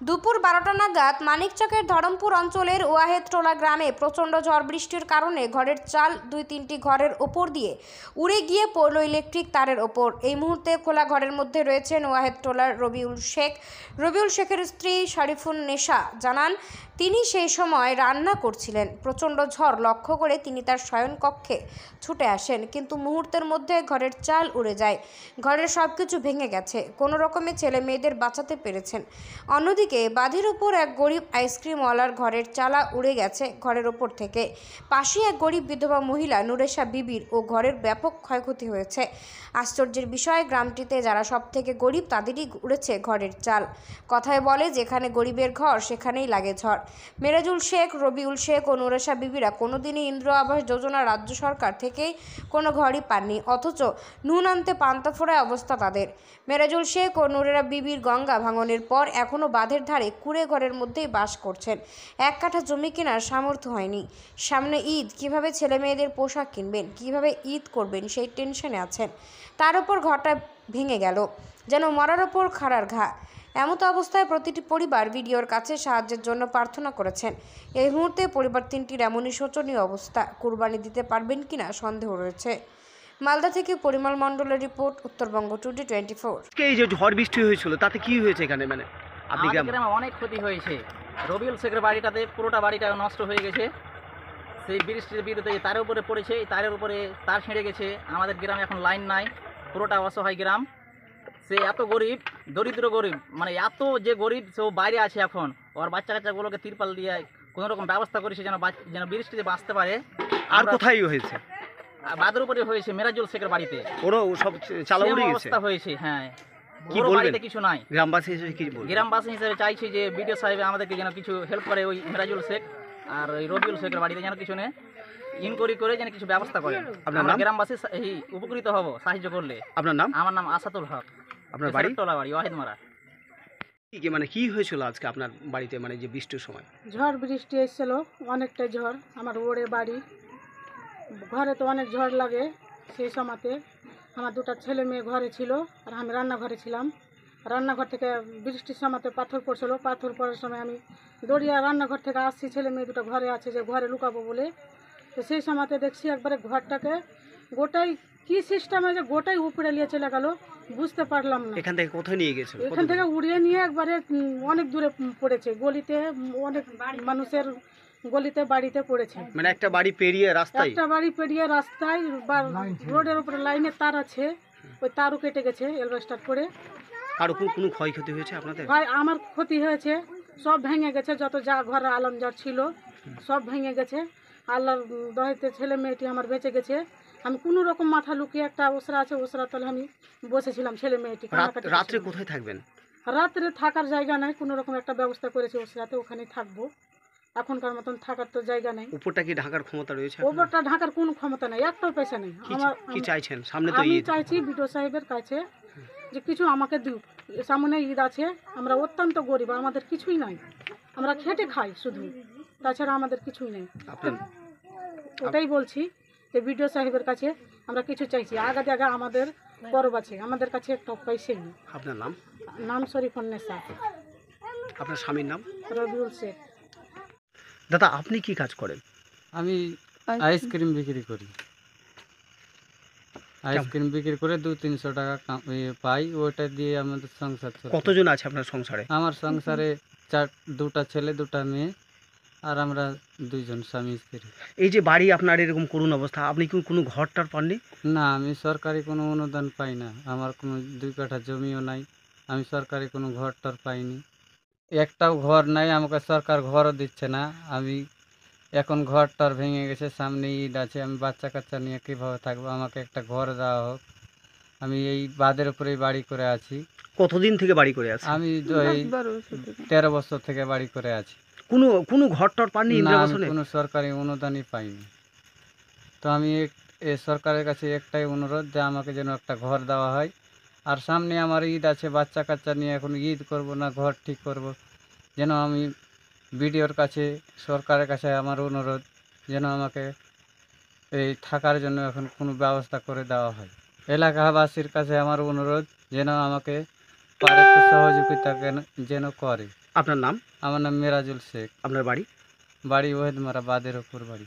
দুপুর 12টা নাগাদ মানিকচকের ধরমপুর অঞ্চলের ওয়াহেদটোলা গ্রামে প্রচণ্ড ঝড় বৃষ্টির কারণে ঘরের চাল 2-3টি ঘরের ওপর দিয়ে উড়ে গিয়ে পড়ল ইলেকট্রিক তারের ওপর। এই মুহূর্তে খোলা ঘরের মধ্যে রয়েছেন ওয়াহেদটোলার রবিউল শেখ। রবিউল শেখের স্ত্রী শরীফুন নেশা জানান, তিনি সেই সময় রান্না করছিলেন। প্রচণ্ড ঝড় লক্ষ্য করে তিনি তার শয়নকক্ষে ছুটে আসেন, কিন্তু মুহূর্তের মধ্যে ঘরের চাল উড়ে যায়। ঘরের সব কিছু ভেঙে গেছে। কোনো রকমে ছেলে মেয়েদের বাঁচাতে পেরেছেন। অন্যদিকে বাঁধের উপর এক গরিব আইসক্রিমওয়ালার ঘরের চালা উড়ে গেছে ঘরের ওপর থেকে। পাশে এক গরিব বিধবা মহিলা নুরেশা বিবির ও ঘরের ব্যাপক ক্ষয়ক্ষতি হয়েছে। আশ্চর্যের বিষয়, গ্রামটিতে যারা সব থেকে গরিব তাদেরই উড়েছে ঘরের চাল। কথায় বলে, যেখানে গরিবের ঘর সেখানেই লাগে ঝড়। মেরাজুল শেখ, রবিউল শেখ ও নুরেশা বিবিরা কোনোদিনই ইন্দ্র আবাস যোজনা রাজ্য সরকার থেকেই কোনো ঘরই পাননি, অথচ নুন আনতে পান্তা ফোড়ায় অবস্থা তাদের। মেরাজুল শেখ ও নুরেরা বিবির গঙ্গা ভাঙনের পর এখনও বাঁধের ধারে কুঁড়ে ঘরের মধ্যেই বাস করছেন। 1 কাঠা জমি কেনার সামর্থ্য হয়নি। সামনে ঈদ, কিভাবে ছেলে মেয়েদের পোশাক কিনবেন, কিভাবে ঈদ করবেন সেই টেনশনে আছেন। তার উপর ঘরটা ভেঙে গেল, যেন মরার ওপর খাড়ার ঘা। এমতো অবস্থায় প্রতিটি পরিবার ভিডিওর কাছে সাহায্যের জন্য প্রার্থনা করেছেন। এই মুহূর্তে পরিবার তিনটির এমনই শোচনীয় অবস্থা, কুরবানি দিতে পারবেন কিনা সন্দেহ রয়েছে। মালদা থেকে পরিমল মণ্ডলের রিপোর্ট, উত্তরবঙ্গ টুডে 24। এই যে ঝড় বৃষ্টি হয়েছিল তাতে কি হয়েছে এখানে? মানে আপনি গ্রামে অনেক ক্ষতি হয়েছে। রবিউল শেখের বাড়িটাতে পুরোটা বাড়িটা নষ্ট হয়ে গেছে। সেই বৃষ্টির বিরুদ্ধে তারের উপরে পড়েছে, তারের উপরে তার ছিঁড়ে গেছে। আমাদের গ্রামে এখন লাইন নাই, পুরোটা অসহায় গ্রাম। সে এত গরিব, দরিদ্র গরিব, মানে এত যে গরিব, সে বাইরে আছে এখন। ওর বাচ্চা কাচ্চাগুলোকে তিরপাল দিয়ে কোনো রকম ব্যবস্থা করেছে যেন বৃষ্টিতে বাঁচতে পারে। আর কোথায় হয়েছে? বাঁধের উপরে হয়েছে, মেরাজুল শেখের বাড়িতে। ওরও সব চালা উড়ে গেছে অবস্থা হয়েছে। হ্যাঁ, কি বলবেন? বাড়িতে কিছু নাই। গ্রামবাসী হিসেবে কি বলবেন? গ্রামবাসী হিসেবে চাইছি যে বিডিও সাহেব আমাদেরকে যেন কিছু হেল্প করে, ওই মেরাজুল শেখ আর ওই রবিউল শেখের বাড়িতে যেন কিছু নেই, ইনকোয়ারি করে যেন কিছু ব্যবস্থা করে। আমরা গ্রামবাসী এই উপকৃত হব সাহায্য করলে। আপনার নাম? আমার নাম আসাতুল হক। আপনার বাড়ি? টোলা বাড়ি, ওয়াহিদমারা। মানে কি হয়েছিল আজকে আপনার বাড়িতে, মানে যে বৃষ্টির সময়? ঝড় বৃষ্টি এসেছিল, অনেকটা ঝড়। আমার ওড়ে বাড়ি, ঘরে তো অনেক ঝড় লাগে। সেই সময়তে আমার দুটো ছেলে মেয়ে ঘরে ছিল আর আমি রান্নাঘরে ছিলাম। রান্নাঘর থেকে বৃষ্টির সময়তে পাথর পড়ছিল। পাথর পড়ার সময় আমি দৌড়িয়ে রান্নাঘর থেকে আসছি, ছেলে মেয়ে দুটো ঘরে আছে, যে ঘরে লুকাবো বলে। তো সেই সময়তে দেখছি একবারে ঘরটাকে গোটাই কি সিস্টেমে যে গোটাই উপরে নিয়ে চলে গেল, বুঝতে পারলাম না। এখান থেকে কোথায় নিয়ে গেছিল? এখান থেকে উড়িয়ে নিয়ে একবারে অনেক দূরে পড়েছে, গলিতে, অনেক মানুষের গলিতে বাড়িতে পড়েছে। মানে একটা বাড়ি পেরিয়ে রাস্তায়? একটা বাড়ি পেরিয়ে রাস্তায়, রোডের উপরে লাইনে তার আছে, ওই তারও কেটে গেছে এলবেস্টার করে। আর কোনো ক্ষয়ক্ষতি হয়েছে আপনাদের? ভাই আমার ক্ষতি হয়েছে, সব ভেঙে গেছে, যত যা ঘরে আলমজার ছিল সব ভেঙে গেছে। আল্লাহর দয়াতে ছেলে মেয়েটি আমার বেঁচে গেছে। আমি কোনো রকম মাথা লুকিয়ে, একটা ওসরা আছে, ওসরা তলে আমি বসেছিলাম। ছেলে মেয়েটি রাত্রে কোথায় থাকবেন? রাত্রে থাকার জায়গা নাই, কোনো রকম একটা ব্যবস্থা করেছে ওসরাতে, ওখানেই থাকবো। এখনকার মতন থাকার তো জায়গা নেই। উপরটা কি ঢাকার ক্ষমতা রয়েছে? উপরটা ঢাকার কোনো ক্ষমতা নেই, একটাও পয়সা নেই। কি চাইছেন? সামনে তো আমি ঈদ। চাইছি বিডিও সাহেবের কাছে যে কিছু আমাকে দিক। সামনে ঈদ আছে, আমরা অত্যন্ত গরিব, আমাদের কিছুই নাই, আমরা খেটে খাই শুধু, তাছাড়া আমাদের কিছুই নেই। ওটাই বলছি যে বিডিও সাহেবের কাছে আমরা কিছু চাইছি। আগে আমাদের পরব আছে, আমাদের কাছে একটা পয়সাই নেই। আপনার নাম? নাম শরীফুন নেশা। আপনার স্বামীর নাম? রবিউল শেখ। দাদা, আপনি কি কাজ করেন? আমি আইসক্রিম বিক্রি করি। আইসক্রিম বিক্রি করে 200-300 টাকা পাই, ওটা দিয়ে আমাদের সংসার চলে। কতজন আছে আপনার সংসারে? আমার সংসারে দুটা ছেলে, দুটা মেয়ে, আর আমরা 2 জন স্বামী স্ত্রী। এই যে বাড়ি আপনার এরকম করুণ অবস্থা, আপনি কি কোনো ঘরটার পাননি? না, আমি সরকারি কোনো অনুদান পাই না। আমার কোনো 2 কাঠা জমিও নাই, আমি সরকারি কোনো ঘরটার পাইনি। একটাও ঘর নাই, আমাকে সরকার ঘরও দিচ্ছে না। আমি এখন ঘরটার ভেঙে গেছে, সামনে ঈদ আছে, আমি বাচ্চা কাচ্চা নিয়ে কীভাবে থাকবো? আমাকে একটা ঘর দেওয়া হোক। আমি এই বাঁধের উপরেই বাড়ি করে আছি। কতদিন থেকে বাড়ি করে আছেন? আমি এই 13 বছর থেকে বাড়ি করে আছি। কোনো ঘরটার পাননি? না, আমি কোনো সরকারি অনুদানই পাইনি। তো আমি সরকারের কাছে একটাই অনুরোধ, যে আমাকে যেন একটা ঘর দেওয়া হয়। আর সামনে আমার ঈদ আছে, বাচ্চা কাচ্চা নিয়ে এখন ঈদ করব না, ঘর ঠিক করব, যেন আমি বিডিওর কাছে, সরকারের কাছে আমার অনুরোধ, যেন আমাকে এই থাকার জন্য এখন কোনো ব্যবস্থা করে দেওয়া হয়। এলাকাবাসীর কাছে আমার অনুরোধ, যেন আমাকে পারে তো সহযোগিতা যেন করে। আপনার নাম? আমার নাম মেরাজুল শেখ, আপনার বাড়ি? বাড়ি ওহেদমারা বাদের ওপর বাড়ি।